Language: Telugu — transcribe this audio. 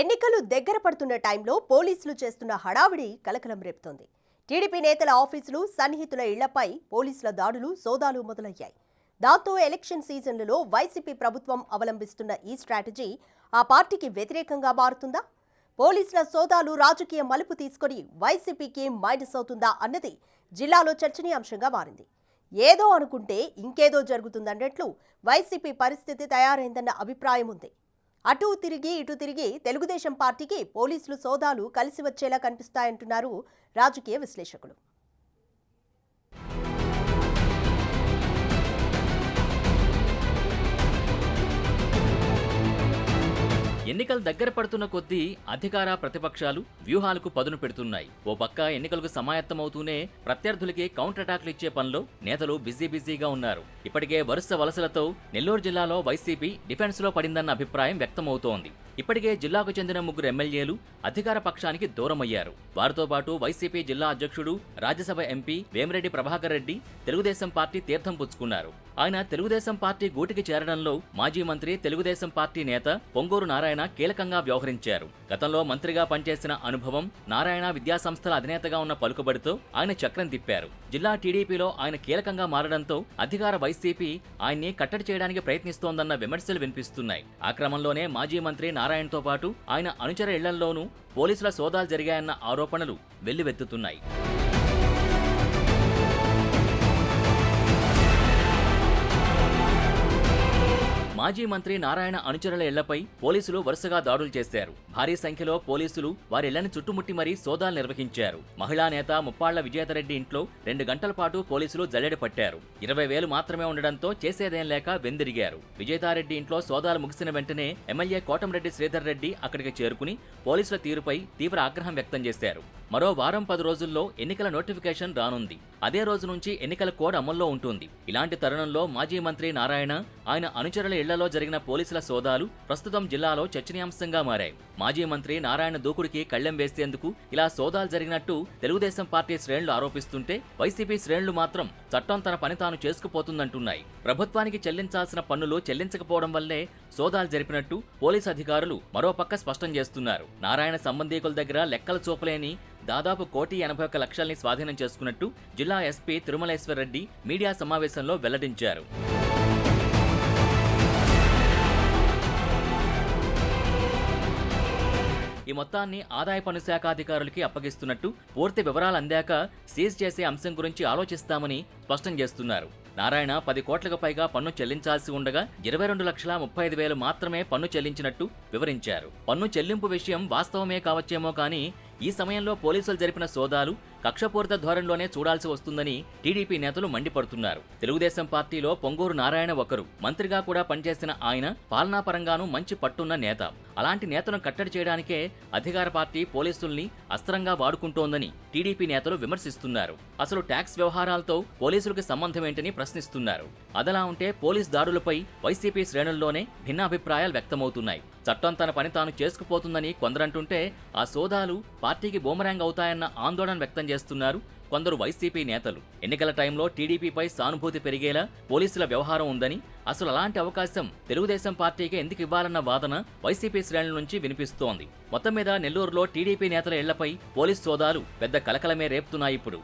ఎన్నికలు దగ్గర పడుతున్న టైంలో పోలీసులు చేస్తున్న హడావిడి కలకలం రేపుతోంది. టీడీపీ నేతల ఆఫీసులు, సన్నిహితుల ఇళ్లపై పోలీసుల దాడులు, సోదాలు మొదలయ్యాయి. దాంతో ఎలక్షన్ సీజన్లలో వైసీపీ ప్రభుత్వం అవలంబిస్తున్న ఈ స్ట్రాటజీ ఆ పార్టీకి వ్యతిరేకంగా మారుతుందా? పోలీసుల సోదాలు రాజకీయ మలుపు తీసుకొని వైసీపీకి మైనస్ అవుతుందా అన్నది జిల్లాలో చర్చనీయాంశంగా మారింది. ఏదో అనుకుంటే ఇంకేదో జరుగుతుందన్నట్లు వైసీపీ పరిస్థితి తయారైందన్న అభిప్రాయం ఉంది. అటు తిరిగి ఇటు తిరిగి తెలుగుదేశం పార్టీకి పోలీసులు సోదాలు కలిసి వచ్చేలా కనిపిస్తాయంటున్నారు రాజకీయ విశ్లేషకులు. ఎన్నికలు దగ్గర పడుతున్న కొద్దీ అధికార ప్రతిపక్షాలు వ్యూహాలకు పదును పెడుతున్నాయి. ఓ పక్క ఎన్నికలకు సమాయత్తమవుతూనే ప్రత్యర్థులకి కౌంటర్ అటాక్లు ఇచ్చే పనిలో నేతలు బిజీగా ఉన్నారు. ఇప్పటికే వరుస వలసలతో నెల్లూరు జిల్లాలో వైసీపీ డిఫెన్స్ లో పడిందన్న అభిప్రాయం వ్యక్తమవుతోంది. ఇప్పటికే జిల్లాకు చెందిన 3 ఎమ్మెల్యేలు అధికార పక్షానికి దూరమయ్యారు. వారితో పాటు వైసీపీ జిల్లా అధ్యక్షుడు, రాజ్యసభ ఎంపీ వేమిరెడ్డి ప్రభాకర్ రెడ్డి తెలుగుదేశం పార్టీ తీర్థం పుచ్చుకున్నారు. ఆయన తెలుగుదేశం పార్టీ గూటికి చేరడంలో మాజీ మంత్రి, తెలుగుదేశం పార్టీ నేత పొంగూరు నారాయణ కీలకంగా వ్యవహరించారు. గతంలో మంత్రిగా పనిచేసిన అనుభవం, నారాయణ విద్యాసంస్థల అధినేతగా ఉన్న పలుకుబడితో ఆయన చక్రం తిప్పారు. జిల్లా టీడీపీలో ఆయన కీలకంగా మారడంతో అధికార వైసీపీ ఆయన్ని కట్టడి చేయడానికి ప్రయత్నిస్తోందన్న విమర్శలు వినిపిస్తున్నాయి. ఆ క్రమంలోనే మాజీ మంత్రి నారాయణతో పాటు ఆయన అనుచర ఇళ్లలోనూ పోలీసుల సోదాలు జరిగాయన్న ఆరోపణలు వెల్లువెత్తుతున్నాయి. మాజీ మంత్రి నారాయణ అనుచరుల ఇళ్లపై పోలీసులు వరుసగా దాడులు చేశారు. భారీ సంఖ్యలో పోలీసులు వారి ఇళ్లను చుట్టుముట్టి మరీ సోదాలు నిర్వహించారు. మహిళా నేత ముప్పాళ్ల విజేతరెడ్డి ఇంట్లో 2 గంటల పాటు పోలీసులు జల్లెడ పట్టారు. 20,000 మాత్రమే ఉండడంతో చేసేదేం లేక వెందిరిగారు. విజేతారెడ్డి ఇంట్లో సోదాలు ముగిసిన వెంటనే ఎమ్మెల్యే కోటంరెడ్డి శ్రీధర్ రెడ్డి అక్కడికి చేరుకుని పోలీసుల తీరుపై తీవ్ర ఆగ్రహం వ్యక్తం చేశారు. మరో వారం 10 రోజుల్లో ఎన్నికల నోటిఫికేషన్ రానుంది. అదే రోజు నుంచి ఎన్నికల కోడ్ అమల్లో ఉంటుంది. ఇలాంటి తరుణంలో మాజీ మంత్రి నారాయణ, ఆయన అనుచరుల ఇళ్లలో జరిగిన పోలీసుల సోదాలు ప్రస్తుతం జిల్లాలో చర్చనీయాంశంగా మారాయి. మాజీ మంత్రి నారాయణ దూకుడికి కళ్లెం వేసేందుకు ఇలా సోదాలు జరిగినట్టు తెలుగుదేశం పార్టీ శ్రేణులు ఆరోపిస్తుంటే, వైసీపీ శ్రేణులు మాత్రం చట్టం తన పని తాను చేసుకుపోతుందంటున్నాయి. ప్రభుత్వానికి చెల్లించాల్సిన పన్నులు చెల్లించకపోవడం వల్లే సోదాలు జరిపినట్టు పోలీసు అధికారులు మరోపక్క స్పష్టం చేస్తున్నారు. నారాయణ సంబంధీకుల దగ్గర లెక్కలు చూపలేని దాదాపు 1,81,00,000ని స్వాధీనం చేసుకున్నట్టు జిల్లా ఎస్పీ తిరుమలేశ్వర్ రెడ్డి మీడియా సమావేశంలో వెల్లడించారు. ఈ మొత్తాన్ని ఆదాయ పన్ను శాఖ అధికారులకి అప్పగిస్తున్నట్టు, పూర్తి వివరాలు అందాక సీజ్ చేసే అంశం గురించి ఆలోచిస్తామని స్పష్టం చేస్తున్నారు. నారాయణ 10 కోట్లకు పైగా పన్ను చెల్లించాల్సి ఉండగా 22,35,000 మాత్రమే పన్ను చెల్లించినట్టు వివరించారు. పన్ను చెల్లింపు విషయం వాస్తవమే కావచ్చేమో కానీ ఈ సమయంలో పోలీసులు జరిపిన సోదాలు కక్షపూరిత ధోరణిలోనే చూడాల్సి వస్తుందని టీడీపీ నేతలు మండిపడుతున్నారు. తెలుగుదేశం పార్టీలో పొంగూరు నారాయణ ఒకరు. మంత్రిగా కూడా పనిచేసిన ఆయన పాలనాపరంగానూ మంచి పట్టున్న నేత. అలాంటి నేతను కట్టడి చేయడానికే అధికార పార్టీ పోలీసుల్ని అస్త్రంగా వాడుకుంటోందని టీడీపీ నేతలు విమర్శిస్తున్నారు. అసలు ట్యాక్స్ వ్యవహారాలతో పోలీసులకు సంబంధమేంటని ప్రశ్నిస్తున్నారు. అదలా ఉంటే పోలీస్ దాడులపై వైసీపీ శ్రేణుల్లోనే భిన్నాభిప్రాయాలు వ్యక్తమవుతున్నాయి. చట్టం తన పని తాను చేసుకుపోతుందని కొందరంటుంటే, ఆ సోదాలు పార్టీకి బూమరాంగ్ అవుతాయన్న ఆందోళన వ్యక్తం చేస్తున్నారు కొందరు వైసీపీ నేతలు. ఎన్నికల టైంలో టీడీపీపై సానుభూతి పెరిగేలా పోలీసుల వ్యవహారం ఉందని, అసలు అలాంటి అవకాశం తెలుగుదేశం పార్టీకి ఎందుకు ఇవ్వాలన్న వాదన వైసీపీ శ్రేణుల నుంచి వినిపిస్తోంది. మొత్తం మీద నెల్లూరులో టీడీపీ నేతల ఇళ్లపై పోలీసు సోదాలు పెద్ద కలకలమే రేపుతున్నాయి ఇప్పుడు.